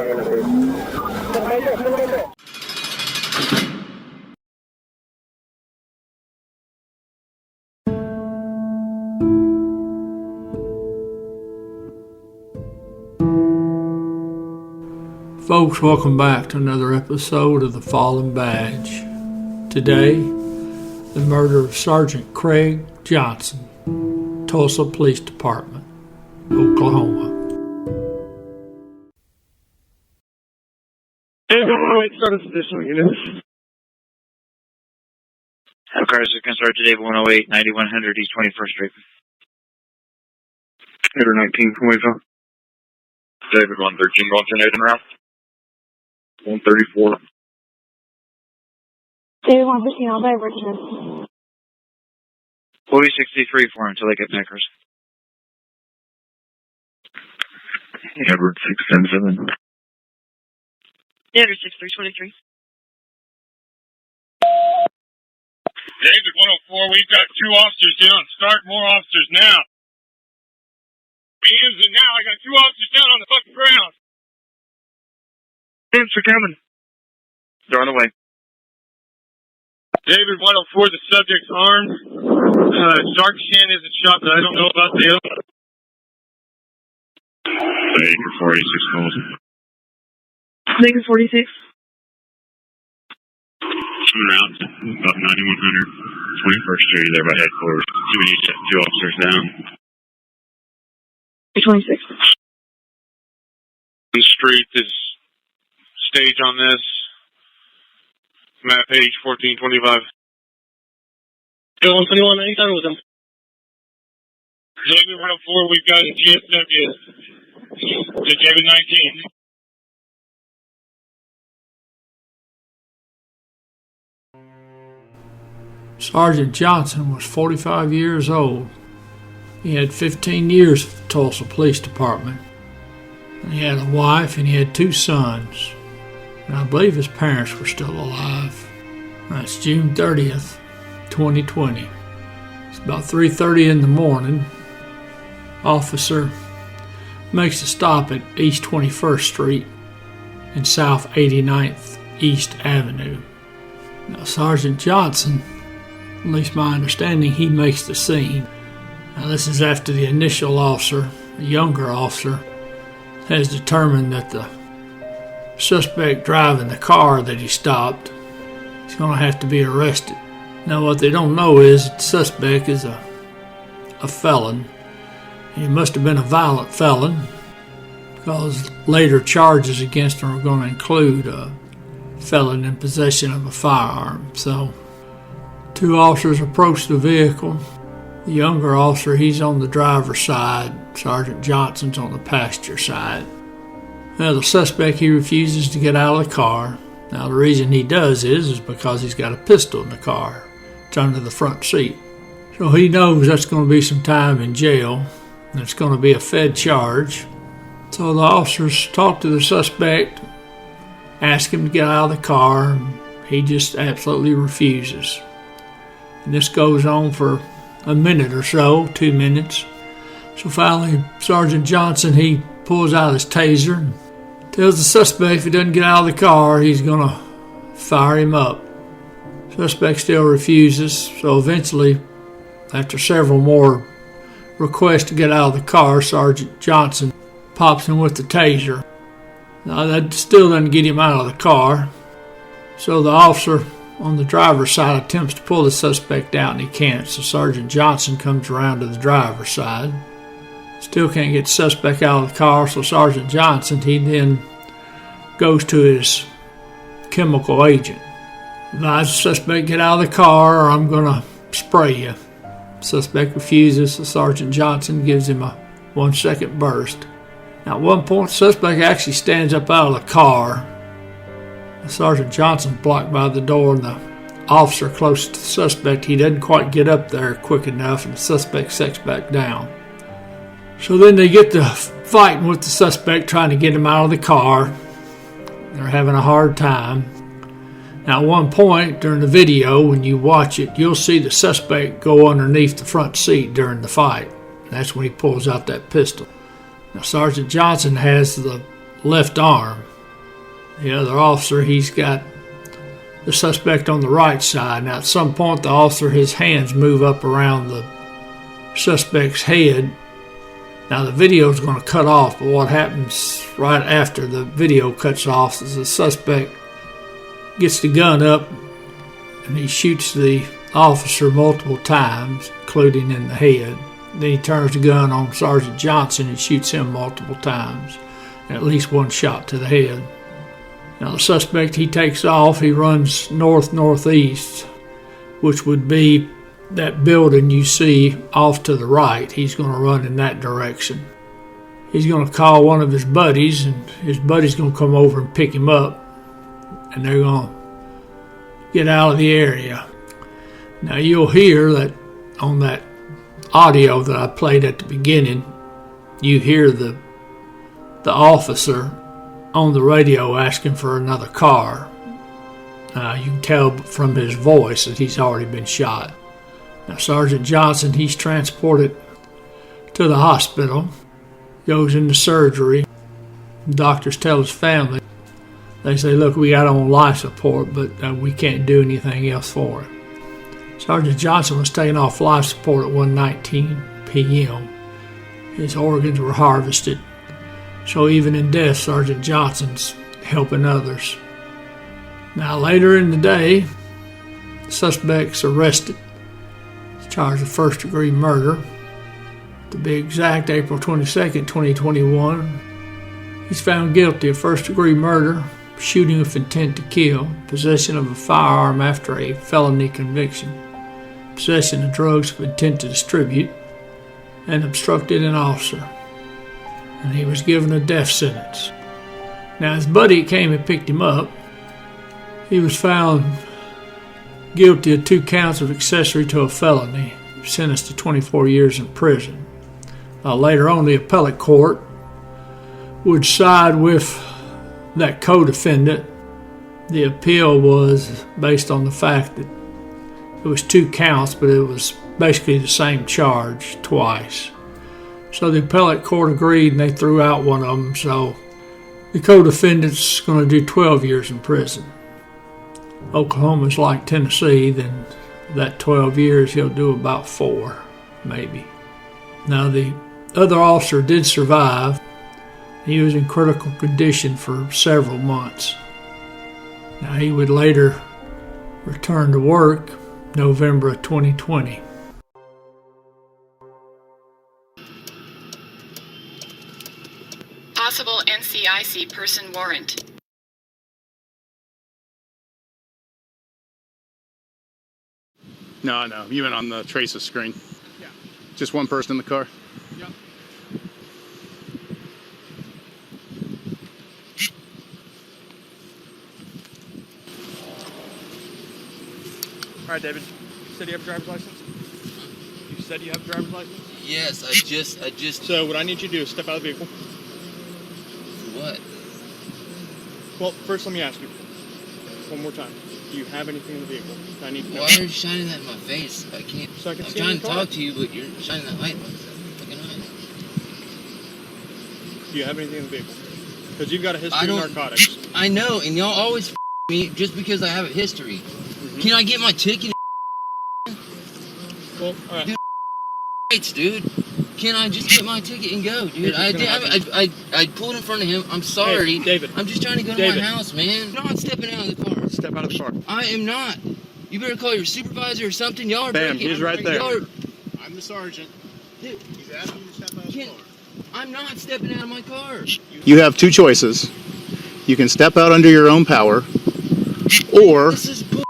Folks, welcome back to another episode of The Fallen Badge. Today, the murder of Sergeant Craig Johnson, Tulsa Police Department, Oklahoma. Start additional units. Cars can start today 108, 9100 East 21st Street. Header 19 from Wayville. David 113, going to Nathan route. 134. David 115, all day, Richmond. 4063 for until they get Packers. Edward 677. Edward 6323. David 104, we've got 2 officers down. Start more officers now. Hands in now. I got 2 officers down on the fucking ground. Hands are coming. They're on the way. David 104, the subject's armed. Dark Shan isn't shot, but I don't know about the other. David 46 calls. David 46. Route about 9100 21st Street there by headquarters. So we need 2 officers down. 26. The street is stage on this. Map page 1425. 121, I started with them. David 104, we've got a GSW. To David 19. Sergeant Johnson was 45 years old. He had 15 years with the Tulsa Police Department. He had a wife and he had 2 sons. And I believe his parents were still alive. That's June 30th, 2020. It's about 3:30 in the morning. Officer makes a stop at East 21st Street and South 89th East Avenue. Now, Sergeant Johnson, at least my understanding, he makes the scene. Now, this is after the initial officer, a younger officer, has determined that the suspect driving the car that he stopped is going to have to be arrested. Now, what they don't know is that the suspect is a felon. He must have been a violent felon because later charges against him are going to include a felon in possession of a firearm. So, 2 officers approach the vehicle. The younger officer, he's on the driver's side. Sergeant Johnson's on the passenger side. Now, the suspect, he refuses to get out of the car. Now, the reason he does is because he's got a pistol in the car. It's under the front seat. So he knows that's going to be some time in jail, and it's going to be a Fed charge. So the officers talk to the suspect, ask him to get out of the car, and he just absolutely refuses. And this goes on for a minute or so, 2 minutes. So finally, Sergeant Johnson, he pulls out his taser and tells the suspect if he doesn't get out of the car, he's going to fire him up. Suspect still refuses, so eventually, after several more requests to get out of the car, Sergeant Johnson pops him with the taser. Now, that still doesn't get him out of the car, so the officer on the driver's side attempts to pull the suspect out, and he can't, so Sergeant Johnson comes around to the driver's side. Still can't get the suspect out of the car, so Sergeant Johnson, he then goes to his chemical agent. Advise the suspect get out of the car or I'm going to spray you. The suspect refuses, so Sergeant Johnson gives him a 1-second burst. Now, at one point, the suspect actually stands up out of the car. Sergeant Johnson's blocked by the door, and the officer close to the suspect, he doesn't quite get up there quick enough, and the suspect sets back down. So then they get to fighting with the suspect, trying to get him out of the car. They're having a hard time. Now, at one point during the video, when you watch it, you'll see the suspect go underneath the front seat during the fight. That's when he pulls out that pistol. Now, Sergeant Johnson has the left arm The other officer, he's got the suspect on the right side. Now, at some point, the officer, his hands move up around the suspect's head. Now, the video is going to cut off, but what happens right after the video cuts off is the suspect gets the gun up and he shoots the officer multiple times, including in the head. Then he turns the gun on Sergeant Johnson and shoots him multiple times, and at least one shot to the head. Now, the suspect, he takes off. He runs north-northeast, which would be that building you see off to the right. He's going to run in that direction. He's going to call one of his buddies, and his buddy's going to come over and pick him up, and they're going to get out of the area. Now, you'll hear that on that audio that I played at the beginning, you hear the officer on the radio asking for another car. You can tell from his voice that he's already been shot. Now, Sergeant Johnson, he's transported to the hospital, goes into surgery. Doctors tell his family, they say, look, we got him on life support, but we can't do anything else for him. Sergeant Johnson was taken off life support at 1:19 p.m. His organs were harvested. So even in death, Sergeant Johnson's helping others. Now, later in the day, the suspect's arrested. He's charged with first-degree murder. To be exact, April 22nd, 2021, he's found guilty of first-degree murder, shooting with intent to kill, possession of a firearm after a felony conviction, possession of drugs with intent to distribute, and obstructed an officer. And he was given a death sentence. Now, his buddy came and picked him up. He was found guilty of 2 counts of accessory to a felony, sentenced to 24 years in prison. Later on, the appellate court would side with that co-defendant. The appeal was based on the fact that it was 2 counts, but it was basically the same charge twice. So the appellate court agreed, and they threw out one of them. So the co-defendant's going to do 12 years in prison. Oklahoma's like Tennessee, then that 12 years he'll do about 4, maybe. Now, the other officer did survive. He was in critical condition for several months. Now, he would later return to work November of 2020. Possible NCIC person warrant. No, you went on the traces screen. Yeah. Just one person in the car? Yep. All right, David. You said you have a driver's license? You said you have a driver's license? Yes, I just... So what I need you to do is step out of the vehicle. What? Well, first let me ask you one more time. Do you have anything in the vehicle? I need to know. Why are you shining that in my face? I can't... So I can I'm see trying in the to car. talk to you, but you're shining that light in my fucking eye. Do you have anything in the vehicle? Because you've got a history of narcotics. I know, and y'all always me just because I have a history. Mm-hmm. Can I get my ticket? Well, all right. Dude, can I just get my ticket and go, dude? I pulled in front of him. I'm sorry. Hey, David. I'm just trying to go to my house, man. No, I'm stepping out of the car. Step out of the car. I am not. You better call your supervisor or something. Y'all are Bam, breaking. he's right there. I'm the sergeant. Dude, he's asking you to step out of the car. I'm not stepping out of my car. You have 2 choices. You can step out under your own power, or... This is bull.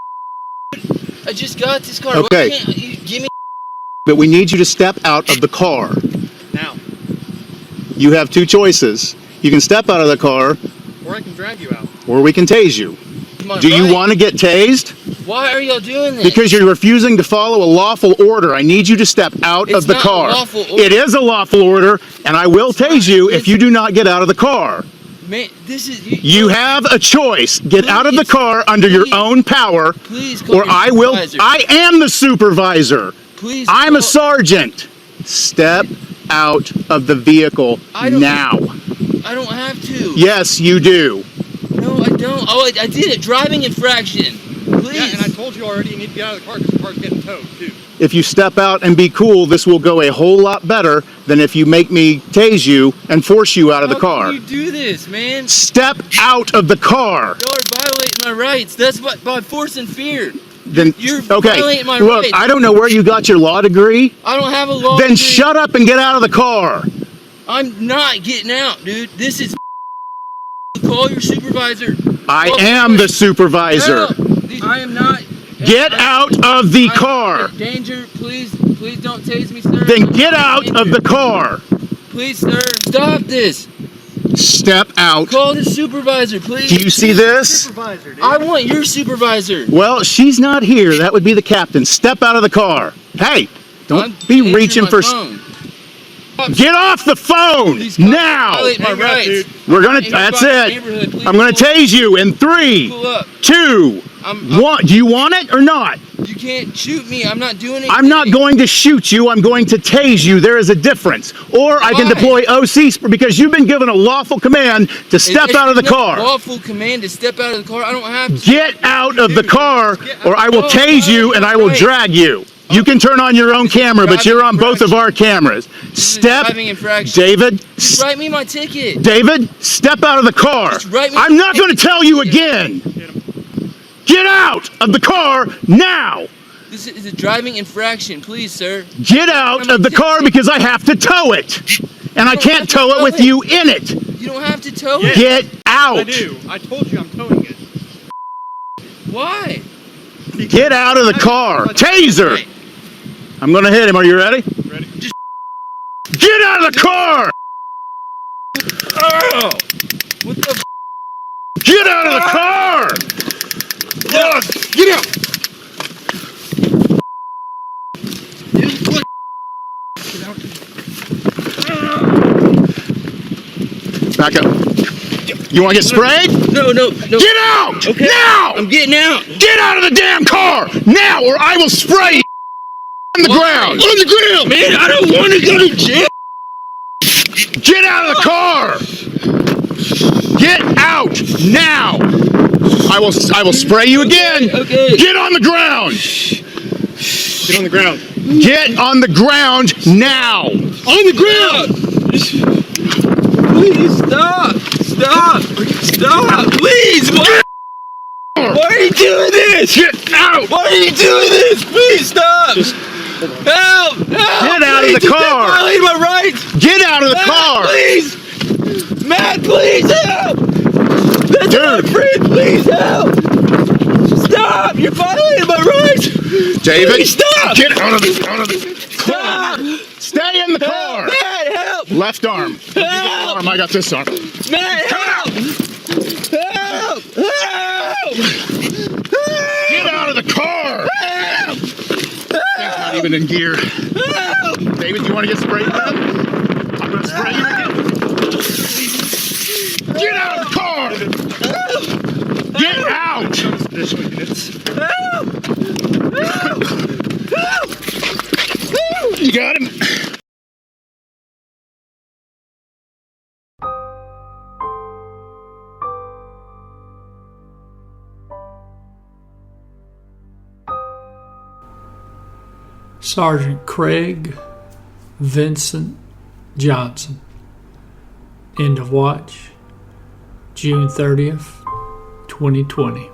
I just got this car. Okay. Why can't you give me... But we need you to step out of the car. Now. You have 2 choices. You can step out of the car, Or I can drag you out. or we can tase you. Do you want to get tased? Why are y'all doing this? Because you're refusing to follow a lawful order. I need you to step out of the car. It's not a lawful order. It is a lawful order, and I will tase you if you do not get out of the car. Man, this is... You have a choice. Get out of the car under your own power, or I will... I am the supervisor. Please. I'm a sergeant. Step out of the vehical now. I don't have to. Yes, you do. No, I don't. don't. Oh, I did it. Driving infraction. Please. Yeah, and I told you already you need to get out of the car because the car's getting towed, too. If you step out and be cool, this will go a whole lot better than if you make me tase you and force you out of the car. How can you do this, man? Step out of the car. Y'all are violating my rights. That's by force and fear. Then You're okay. violating my Look, rights. I don't know where you got your law degree. I don't have a law Then degree. shut up and get out of the car. I'm not getting out, dude. This is call your supervisor. I Call am the somebody. supervisor. Help. I am not. Get out of the I'm car. in danger, please don't tase me, sir. Then get out of the car. Please, sir, stop this. Step out. Call the supervisor, please. Do you see this? Supervisor, dude. I want your supervisor. Well, she's not here. That would be the captain. Step out of the car. Hey, don't I'm be answering reaching my for. phone. Get off the phone These cops now. violate my Hang on, rights. dude. We're gonna. Hey, That's everybody in it. the neighborhood, please I'm gonna pull- tase you in 3, Pull up. 2, I'm- 1. Do you want it or not? You can't shoot me. I'm not doing it. I'm not going to shoot you. I'm going to tase you. There is a difference. Or I can Why? deploy OC because you've been given a lawful command to step out of the car. Lawful command to step out of the car. I don't have to. Get out of the car, or I will Oh, tase you and I will right. drag you. You can turn on your own camera, but you're on both of our cameras. This is a Step, driving infraction. David. Just write me my ticket. David, step out of the car. Just write me I'm the not going to ticket. tell you again. Get out of the car now. This is a driving infraction, please, sir. Get out of the car because I have to tow it. And I can't tow it with you in it. You don't have to tow it. Get out. I do. I told you I'm towing it. Why? Get out of the car. Taser. Hey, I'm going to hit him. Are you ready? Ready? Get out of the car. oh, what the? Get out of the car. Get out. Back up. You want to get sprayed? No. Get out! Okay. Now! I'm getting out. Get out of the damn car! Now, or I will spray you on the ground! On the ground! Man, I don't want to go to jail. Get out of the car! Get out now! I will spray you again! Okay. Get on the ground! Get on the ground. Get on the ground now! On the ground! Please stop. Stop. Please. Why are you doing this? Get out! Why are you doing this? Please stop. Help. Get out of the car! You're violating my rights. Get out of the Matt, car! please. Matt, please help. That's Dude. my friend. Please help. Stop. You're violating my rights. David, Please stop. get out of the car! Stop. Stay in the car! Matt, help. Left arm. Help. I got this arm. Matt, help. Help. Get out of the car! Thing's not even in gear. David, do you want to get sprayed again? I'm going to spray you again. Get out of the car! Get out! You got him? Sergeant Craig Vincent Johnson. End of watch, June 30th, 2020.